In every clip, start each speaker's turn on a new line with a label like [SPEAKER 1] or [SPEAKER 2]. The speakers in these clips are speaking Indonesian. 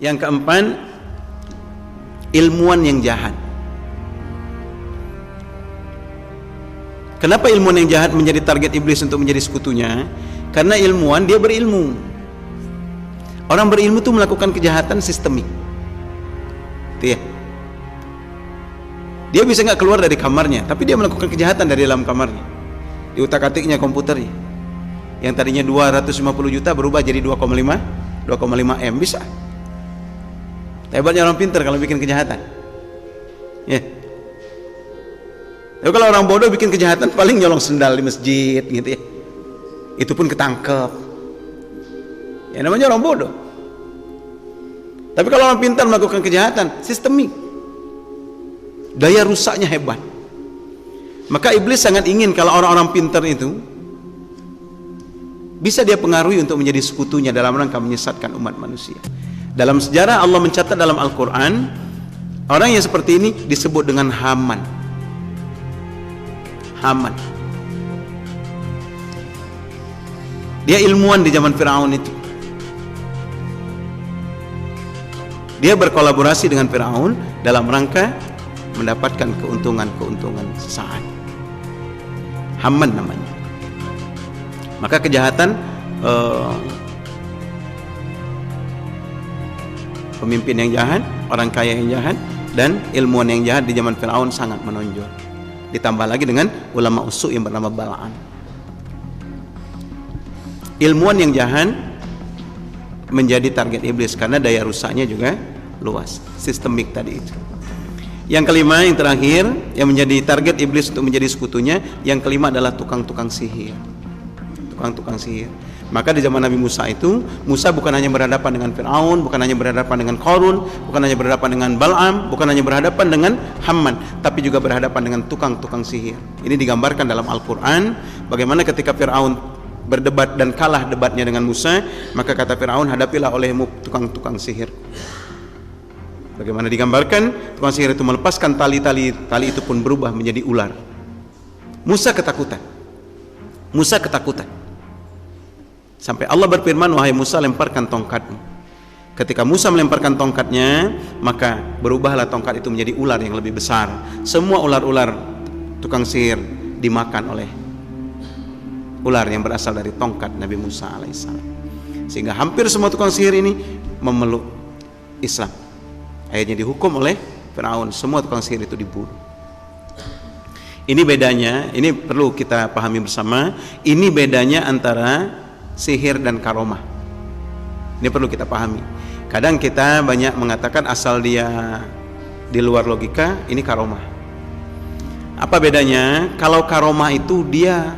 [SPEAKER 1] Yang keempat, ilmuwan yang jahat. Kenapa ilmuwan yang jahat menjadi target iblis untuk menjadi sekutunya? Karena ilmuwan dia berilmu. Orang berilmu itu melakukan kejahatan sistemik. Itu ya. Dia bisa nggak keluar dari kamarnya, tapi dia melakukan kejahatan dari dalam kamarnya. Di utak-atiknya komputernya. Yang tadinya 250 juta berubah jadi 2,5 M, bisa. Hebatnya orang pintar kalau bikin kejahatan. Ya. Tapi kalau orang bodoh bikin kejahatan paling nyolong sendal di masjid gitu ya. Itu pun ketangkep. Ya namanya orang bodoh. Tapi kalau orang pintar melakukan kejahatan sistemik, daya rusaknya hebat. Maka iblis sangat ingin kalau orang-orang pintar itu bisa dia pengaruhi untuk menjadi sekutunya dalam rangka menyesatkan umat manusia. Dalam sejarah Allah mencatat dalam Al-Quran, orang yang seperti ini disebut dengan Haman. Haman. Dia ilmuwan di zaman Firaun itu. Dia berkolaborasi dengan Firaun dalam rangka mendapatkan keuntungan sesaat. Haman namanya. Maka kejahatan pemimpin yang jahat, orang kaya yang jahat, dan ilmuwan yang jahat di zaman Firaun sangat menonjol. Ditambah lagi dengan ulama usuk yang bernama Bala'am. Ilmuwan yang jahat menjadi target iblis karena daya rusaknya juga luas, sistemik tadi itu. Yang kelima, yang terakhir, yang menjadi target iblis untuk menjadi sekutunya, yang kelima adalah tukang-tukang sihir. Tukang-tukang sihir. Maka di zaman Nabi Musa itu, Musa bukan hanya berhadapan dengan Fir'aun, bukan hanya berhadapan dengan Qarun, bukan hanya berhadapan dengan Bal'am, bukan hanya berhadapan dengan Haman, tapi juga berhadapan dengan tukang-tukang sihir. Ini digambarkan dalam Al-Quran, bagaimana ketika Fir'aun berdebat dan kalah debatnya dengan Musa, maka kata Fir'aun, hadapilah olehmu tukang-tukang sihir. Bagaimana digambarkan, tukang sihir itu melepaskan tali-tali itu pun berubah menjadi ular. Musa ketakutan. Sampai Allah berfirman, wahai Musa, lemparkan tongkatmu. Ketika Musa melemparkan tongkatnya, maka berubahlah tongkat itu menjadi ular yang lebih besar. Semua ular-ular tukang sihir dimakan oleh ular yang berasal dari tongkat Nabi Musa alaihissalam. Sehingga hampir semua tukang sihir ini memeluk Islam. Akhirnya dihukum oleh Firaun, semua tukang sihir itu dibunuh. Ini bedanya, ini perlu kita pahami bersama. Ini bedanya antara sihir dan karomah. Ini perlu kita pahami. Kadang kita banyak mengatakan asal dia di luar logika, ini karomah. Apa bedanya? Kalau karomah itu dia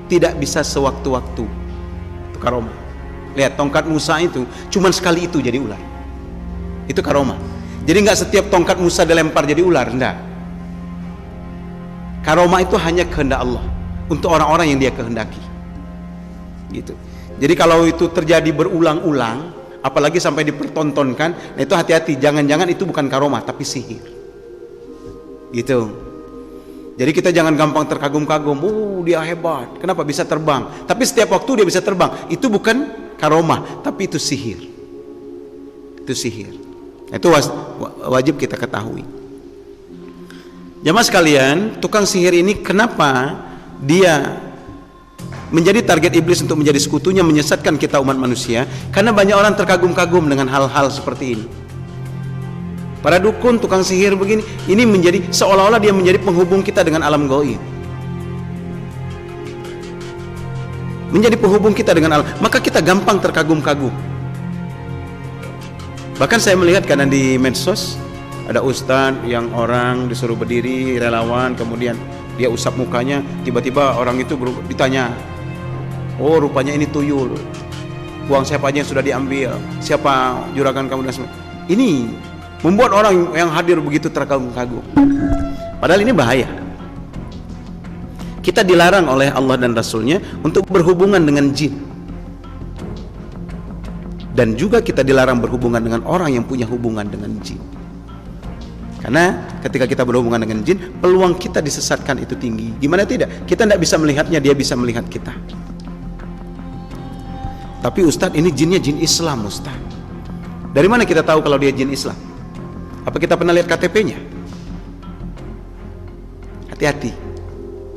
[SPEAKER 1] tidak bisa sewaktu-waktu. Itu karomah. Lihat tongkat Musa itu cuman sekali itu jadi ular. Itu karomah. Jadi nggak setiap tongkat Musa dilempar jadi ular, enggak. Karomah itu hanya kehendak Allah untuk orang-orang yang dia kehendaki. Gitu. Jadi kalau itu terjadi berulang-ulang, apalagi sampai dipertontonkan, nah itu hati-hati, jangan-jangan itu bukan karomah tapi sihir. Gitu. Jadi kita jangan gampang terkagum-kagum, dia hebat, kenapa bisa terbang? Tapi setiap waktu dia bisa terbang, itu bukan karomah, tapi itu sihir. Itu sihir. Itu wajib kita ketahui. Jamaah sekalian, tukang sihir ini kenapa dia menjadi target iblis untuk menjadi sekutunya, menyesatkan kita umat manusia? Karena banyak orang terkagum-kagum dengan hal-hal seperti ini. Para dukun, tukang sihir begini, ini menjadi seolah-olah dia menjadi penghubung kita dengan alam gaib. Menjadi penghubung kita dengan alam, maka kita gampang terkagum-kagum. Bahkan saya melihat kadang di medsos ada ustadz yang orang disuruh berdiri, relawan, kemudian dia usap mukanya, tiba-tiba orang itu ditanya, oh rupanya ini tuyul, uang siapa aja yang sudah diambil, siapa juragan kamu dan sebagainya. Ini membuat orang yang hadir begitu terkagum-kagum. Padahal ini bahaya. Kita dilarang oleh Allah dan Rasulnya untuk berhubungan dengan jin. Dan juga kita dilarang berhubungan dengan orang yang punya hubungan dengan jin. Karena ketika kita berhubungan dengan jin, peluang kita disesatkan itu tinggi. Gimana tidak? Kita tidak bisa melihatnya, dia bisa melihat kita. Tapi Ustadz, ini jinnya jin Islam Ustadz. Dari mana kita tahu kalau dia jin Islam? Apa kita pernah lihat KTP-nya? Hati-hati,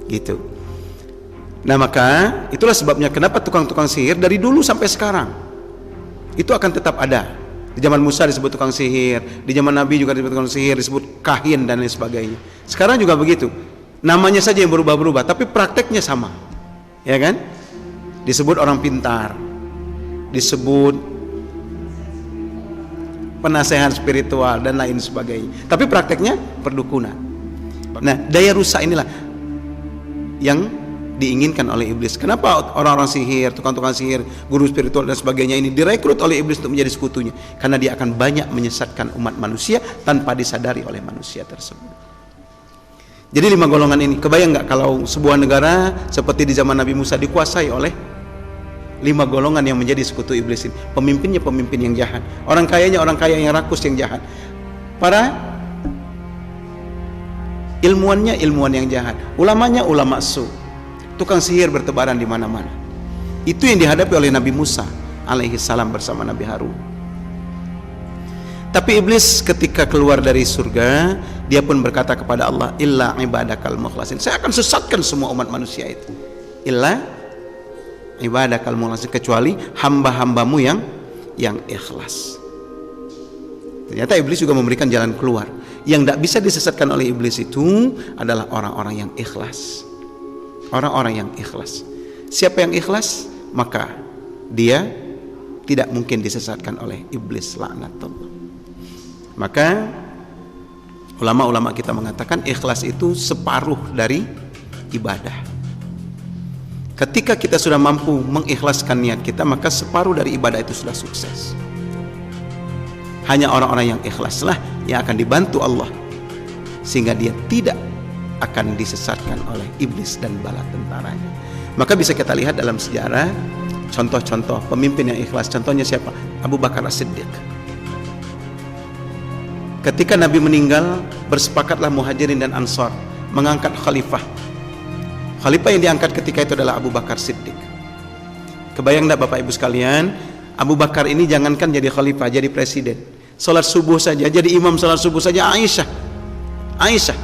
[SPEAKER 1] gitu. Nah maka itulah sebabnya kenapa tukang-tukang sihir dari dulu sampai sekarang itu akan tetap ada. Di zaman Musa disebut tukang sihir, di zaman Nabi juga disebut tukang sihir, disebut kahin dan lain sebagainya. Sekarang juga begitu. Namanya saja yang berubah-berubah, tapi prakteknya sama, ya kan? Disebut orang pintar, disebut penasehat spiritual dan lain sebagainya. Tapi prakteknya perdukunan. Nah, daya rusak inilah yang diinginkan oleh iblis. Kenapa orang-orang sihir, tukang-tukang sihir, guru spiritual dan sebagainya ini direkrut oleh iblis untuk menjadi sekutunya? Karena dia akan banyak menyesatkan umat manusia tanpa disadari oleh manusia tersebut. Jadi 5 golongan ini, kebayang nggak kalau sebuah negara seperti di zaman Nabi Musa dikuasai oleh 5 golongan yang menjadi sekutu iblis ini? Pemimpinnya pemimpin yang jahat, orang kayanya orang kaya yang rakus yang jahat, para ilmuannya ilmuwan yang jahat, ulamanya ulama su, tukang sihir bertebaran di mana-mana. Itu yang dihadapi oleh Nabi Musa alaihi salam bersama Nabi Harun. Tapi iblis ketika keluar dari surga, dia pun berkata kepada Allah, illa ibadakal mukhlasin, saya akan sesatkan semua umat manusia itu. Illa ibadakal mukhlasin, kecuali hamba-hambamu yang ikhlas. Ternyata iblis juga memberikan jalan keluar. Yang tidak bisa disesatkan oleh iblis itu adalah orang-orang yang ikhlas. Orang-orang yang ikhlas. Siapa yang ikhlas, maka dia tidak mungkin disesatkan oleh iblis, laknatullah. Maka ulama-ulama kita mengatakan ikhlas itu separuh dari ibadah. Ketika kita sudah mampu mengikhlaskan niat kita, maka separuh dari ibadah itu sudah sukses. Hanya orang-orang yang ikhlaslah yang akan dibantu Allah, sehingga dia tidak akan disesatkan oleh iblis dan bala tentaranya. Maka bisa kita lihat dalam sejarah contoh-contoh pemimpin yang ikhlas. Contohnya siapa? Abu Bakar As-Siddiq. Ketika Nabi meninggal, bersepakatlah Muhajirin dan Ansar mengangkat khalifah. Khalifah yang diangkat ketika itu adalah Abu Bakar Siddiq. Kebayang enggak Bapak Ibu sekalian, Abu Bakar ini jangankan jadi khalifah, jadi presiden, salat subuh saja, jadi imam salat subuh saja Aisyah,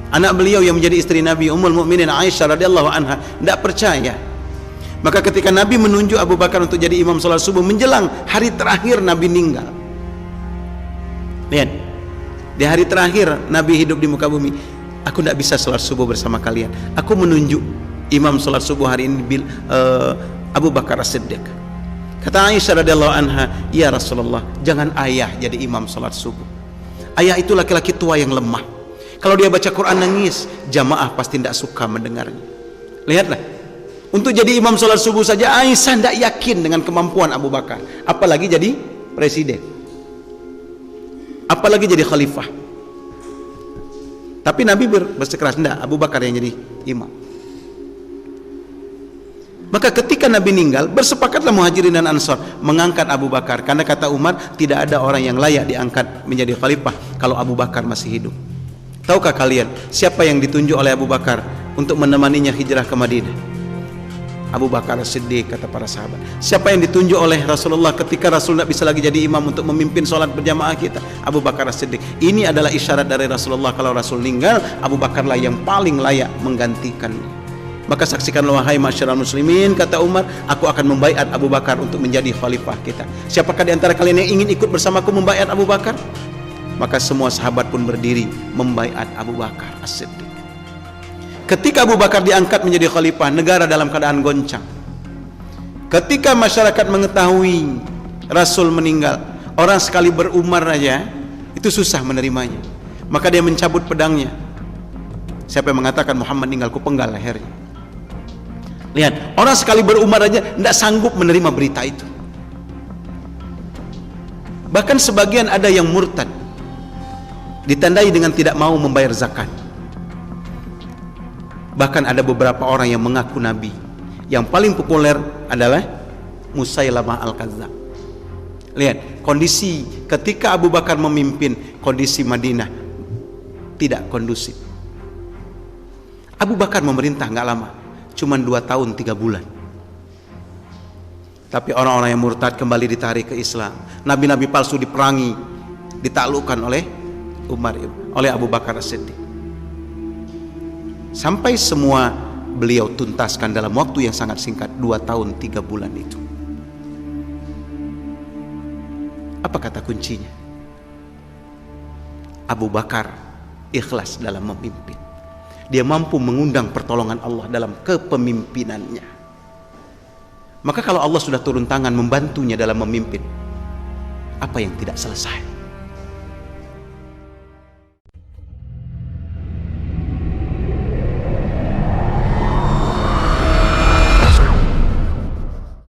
[SPEAKER 1] anak beliau yang menjadi istri Nabi, Ummul Mukminin Aisyah radhiyallahu anha, tidak percaya. Maka ketika Nabi menunjuk Abu Bakar untuk jadi imam salat subuh menjelang hari terakhir Nabi meninggal, lihat, di hari terakhir Nabi hidup di muka bumi, aku tidak bisa salat subuh bersama kalian, aku menunjuk imam salat subuh hari ini Abu Bakar As-Siddiq. Kata Aisyah radhiyallahu anha, ya Rasulullah, jangan ayah jadi imam salat subuh. Ayah itu laki-laki tua yang lemah. Kalau dia baca Quran nangis, jamaah pasti tidak suka mendengarnya. Lihatlah, untuk jadi imam salat subuh saja Aisyah tidak yakin dengan kemampuan Abu Bakar, apalagi jadi presiden, apalagi jadi khalifah. Tapi Nabi bersikeras, tidak, Abu Bakar yang jadi imam. Maka ketika Nabi meninggal, bersepakatlah Muhajirin dan Ansar mengangkat Abu Bakar, karena kata Umar, tidak ada orang yang layak diangkat menjadi khalifah kalau Abu Bakar masih hidup. Tahukah kalian siapa yang ditunjuk oleh Abu Bakar untuk menemaninya hijrah ke Madinah? Abu Bakar As-Siddiq, kata para sahabat. Siapa yang ditunjuk oleh Rasulullah ketika Rasul tidak bisa lagi jadi imam untuk memimpin sholat berjamaah kita? Abu Bakar As-Siddiq. Ini adalah isyarat dari Rasulullah, kalau Rasul meninggal, Abu Bakarlah yang paling layak menggantikannya. Maka saksikanlah wahai masyarakat muslimin, kata Umar, aku akan membaiat Abu Bakar untuk menjadi khalifah kita. Siapakah di antara kalian yang ingin ikut bersamaku membaiat Abu Bakar? Maka semua sahabat pun berdiri membaiat Abu Bakar As-Siddiq. Ketika Abu Bakar diangkat menjadi khalifah, negara dalam keadaan goncang. Ketika masyarakat mengetahui Rasul meninggal, orang sekali berumar saja itu susah menerimanya. Maka dia mencabut pedangnya. Siapa yang mengatakan Muhammad meninggal, ku penggal lehernya. Lihat, orang sekali berumar aja tidak sanggup menerima berita itu. Bahkan sebagian ada yang murtad, ditandai dengan tidak mau membayar zakat. Bahkan ada beberapa orang yang mengaku nabi. Yang paling populer adalah Musailamah Al-Kadzdzab. Lihat, kondisi ketika Abu Bakar memimpin, kondisi Madinah tidak kondusif. Abu Bakar memerintah nggak lama, cuma 2 tahun 3 bulan. Tapi orang-orang yang murtad kembali ditarik ke Islam. Nabi-nabi palsu diperangi, ditaklukkan oleh oleh Abu Bakar As-Siddiq. Sampai semua beliau tuntaskan dalam waktu yang sangat singkat, 2 tahun 3 bulan itu. Apa kata kuncinya? Abu Bakar ikhlas dalam memimpin. Dia mampu mengundang pertolongan Allah dalam kepemimpinannya. Maka kalau Allah sudah turun tangan membantunya dalam memimpin, apa yang tidak selesai?